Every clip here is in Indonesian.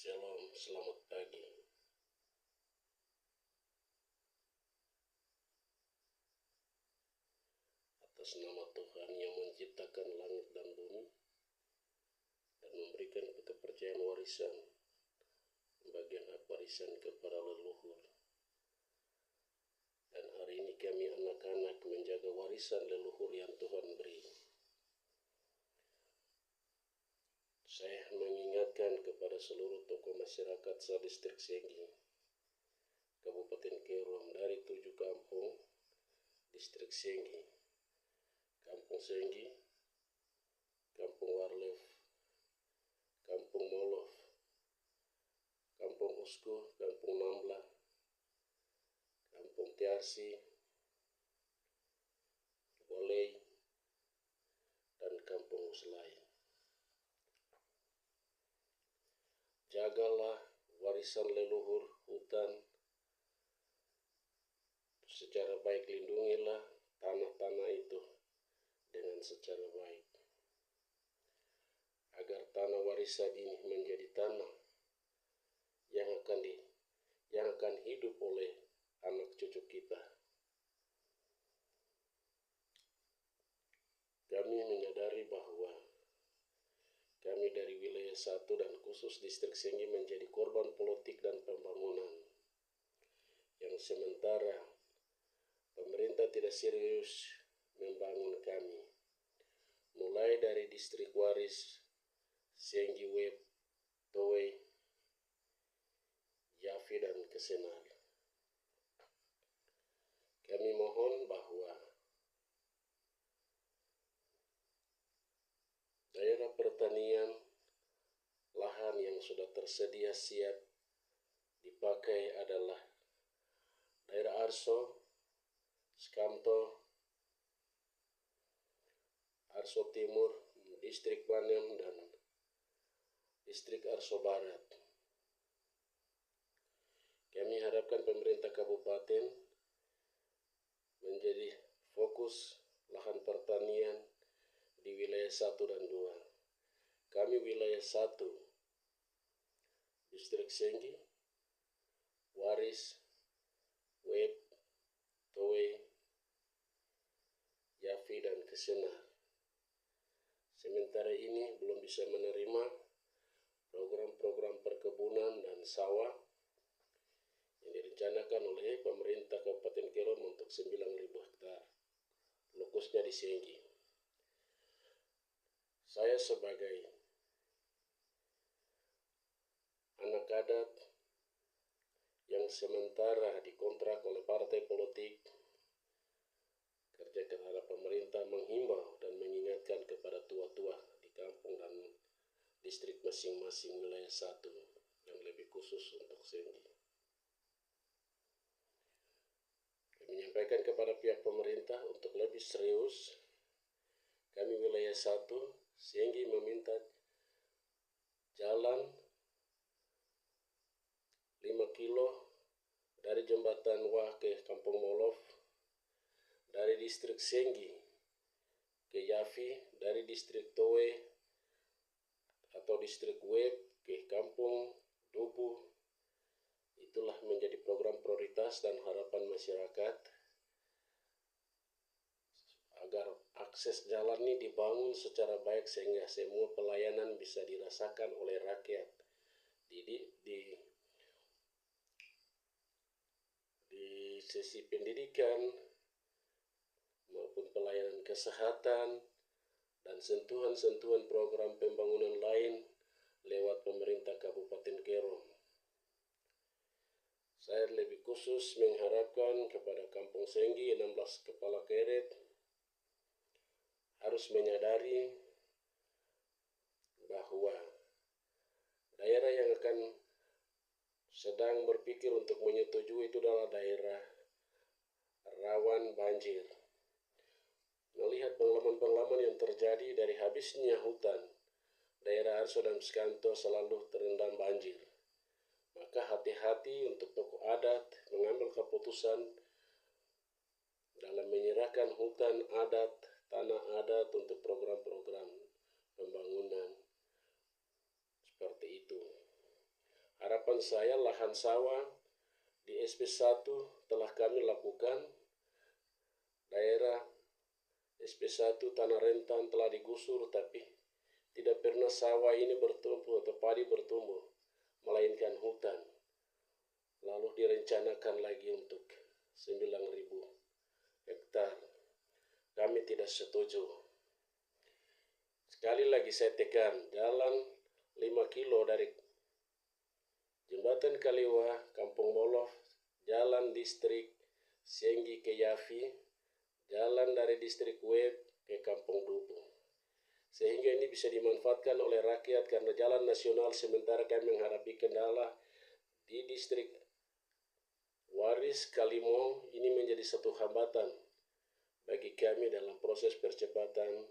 Shalom, selamat pagi. Atas nama Tuhan yang menciptakan langit dan bumi dan memberikan kepercayaan warisan, bagian hak warisan kepada leluhur. Dan hari ini kami anak-anak menjaga warisan leluhur yang Tuhan beri. Saya mengingatkan kepada seluruh tokoh masyarakat se-Distrik Senggi, Kabupaten Kerom, dari 7 kampung Distrik Senggi, Kampung Senggi, Kampung Warlef, Kampung Molof, Kampung Usku, Kampung Nambla, Kampung Tiarsi, Bolei, dan Kampung Uslai. Jagalah warisan leluhur hutan secara baik, lindungilah tanah-tanah itu dengan secara baik, agar tanah warisan ini menjadi tanah yang akan hidup oleh anak cucu kita. Kami menyadari bahwa kami dari wilayah 1 dan khusus Distrik Senggi menjadi korban politik dan pembangunan yang sementara pemerintah tidak serius membangun kami, mulai dari distrik waris Senggi Web, Towe, Yafi, dan Kesenar. Kami mohon bahwa daerah pertanian, lahan yang sudah tersedia siap dipakai adalah daerah Arso, Skamto, Arso Timur, Distrik Banem, dan Distrik Arso Barat. Kami harapkan pemerintah kabupaten menjadi fokus lahan pertanian di wilayah 1 dan 2. Kami wilayah 1, Distrik Senggi, Waris, Web, Towe, Yafi, dan Kesenar. Sementara ini belum bisa menerima program-program perkebunan dan sawah yang direncanakan oleh pemerintah Kabupaten Kerom untuk 9.000 hektar, fokusnya di Senggi. Saya sebagai anak adat yang sementara dikontrak oleh partai politik kerja terhadap pemerintah menghimbau dan mengingatkan kepada tua-tua di kampung dan distrik masing-masing wilayah 1 yang lebih khusus untuk Senggi. Kami menyampaikan kepada pihak pemerintah untuk lebih serius. Kami wilayah 1 Senggi meminta jalan 5 kilo dari jembatan Wah ke Kampung Molof, dari distrik Senggi ke Yafi, dari distrik Towe atau distrik Web ke Kampung Dubu. Itulah menjadi program prioritas dan harapan masyarakat agar akses jalan ini dibangun secara baik sehingga semua pelayanan bisa dirasakan oleh rakyat di sisi pendidikan maupun pelayanan kesehatan dan sentuhan-sentuhan program pembangunan lain lewat pemerintah Kabupaten Kerom. Saya lebih khusus mengharapkan kepada Kampung Senggi 16 kepala keret harus menyadari bahwa daerah yang akan sedang berpikir untuk menyetujui itu adalah daerah rawan banjir. Melihat pengalaman-pengalaman yang terjadi dari habisnya hutan, daerah Arso dan Skanto selalu terendam banjir. Maka hati-hati untuk tokoh adat mengambil keputusan dalam menyerahkan hutan adat, tanah adat untuk program-program pembangunan seperti itu. harapan saya lahan sawah di SP1 telah kami lakukan. Daerah SP1 tanah rentan telah digusur, tapi tidak pernah sawah ini bertumbuh atau padi bertumbuh, melainkan hutan. Lalu direncanakan lagi untuk 9.000 hektar. Kami tidak setuju. Sekali lagi saya tekan, jalan 5 kilo dari Jembatan Kaliwa, Kampung Molof, jalan distrik Senggi ke Yafi, jalan dari distrik Web ke Kampung Dubu. Sehingga ini bisa dimanfaatkan oleh rakyat karena jalan nasional, sementara kami menghadapi kendala di distrik Waris Kalimong. Ini menjadi satu hambatan bagi kami dalam proses percepatan,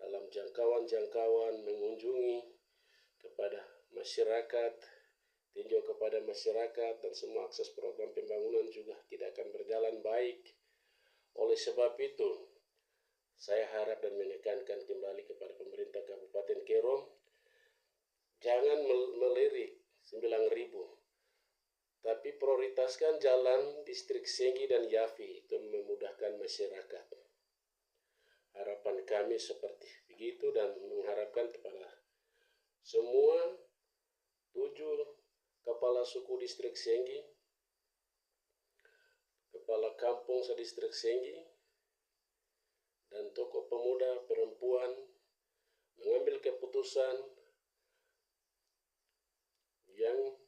dalam jangkauan mengunjungi kepada masyarakat, tinjau kepada masyarakat, dan semua akses program pembangunan juga tidak akan berjalan baik. Oleh sebab itu, saya harap dan menekankan kembali kepada pemerintah Kabupaten Kerom, jangan melirik 9.000, tapi prioritaskan jalan distrik Senggi dan Yafi, itu memudahkan masyarakat. Harapan kami seperti begitu, dan mengharapkan kepada semua 7 kepala suku distrik Senggi, kepala kampung sedistrik Senggi, dan tokoh pemuda perempuan mengambil keputusan yang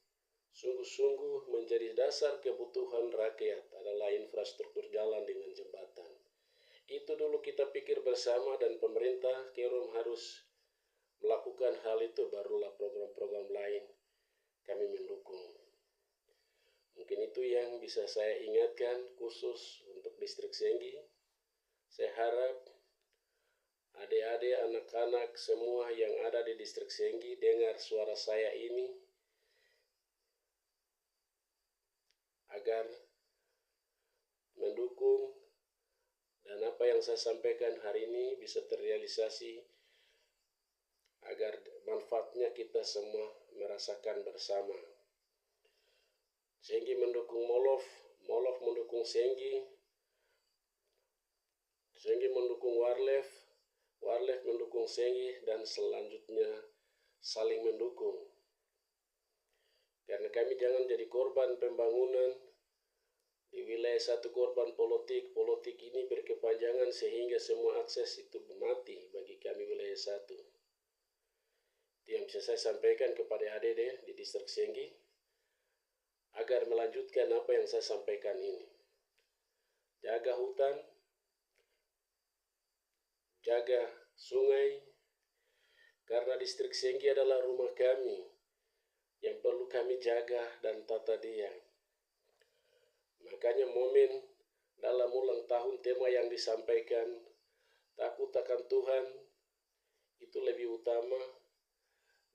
sungguh-sungguh menjadi dasar kebutuhan rakyat adalah infrastruktur jalan dengan jembatan. Itu dulu kita pikir bersama, dan pemerintah Kerom harus melakukan hal itu, barulah program-program lain kami mendukung. Mungkin itu yang bisa saya ingatkan khusus untuk distrik Senggi. Saya harap adik-adik, anak-anak semua yang ada di distrik Senggi dengar suara saya ini, agar mendukung, dan apa yang saya sampaikan hari ini bisa terrealisasi, agar manfaatnya kita semua merasakan bersama. Senggi mendukung Molof, Molof mendukung Senggi, Senggi mendukung Warlef, Warlef mendukung Senggi, dan selanjutnya saling mendukung. Karena kami jangan jadi korban pembangunan di wilayah satu, korban politik. Politik ini berkepanjangan sehingga semua akses itu mati bagi kami wilayah satu. Itu yang bisa saya sampaikan kepada adik-adik di distrik Senggi, agar melanjutkan apa yang saya sampaikan ini. Jaga hutan, jaga sungai, karena distrik Senggi adalah rumah kami yang perlu kami jaga dan tata dia. Makanya momen dalam ulang tahun tema yang disampaikan, takut akan Tuhan, itu lebih utama.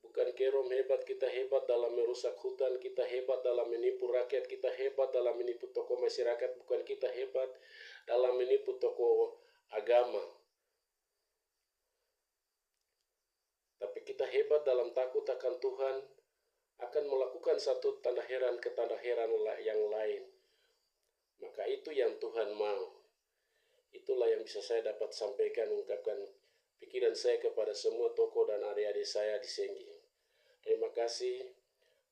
Bukan Kerom hebat, kita hebat dalam merusak hutan, kita hebat dalam menipu rakyat, kita hebat dalam menipu tokoh masyarakat, bukan kita hebat dalam menipu tokoh agama. Tapi kita hebat dalam takut akan Tuhan, akan melakukan satu tanda heran ke tanda heran yang lain. Maka itu yang Tuhan mau. Itulah yang bisa saya dapat sampaikan, ungkapkan pikiran saya kepada semua tokoh dan adik-adik saya di Senggi. Terima kasih,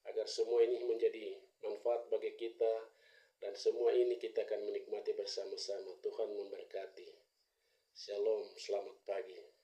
agar semua ini menjadi manfaat bagi kita, dan semua ini kita akan menikmati bersama-sama. Tuhan memberkati. Shalom, selamat pagi.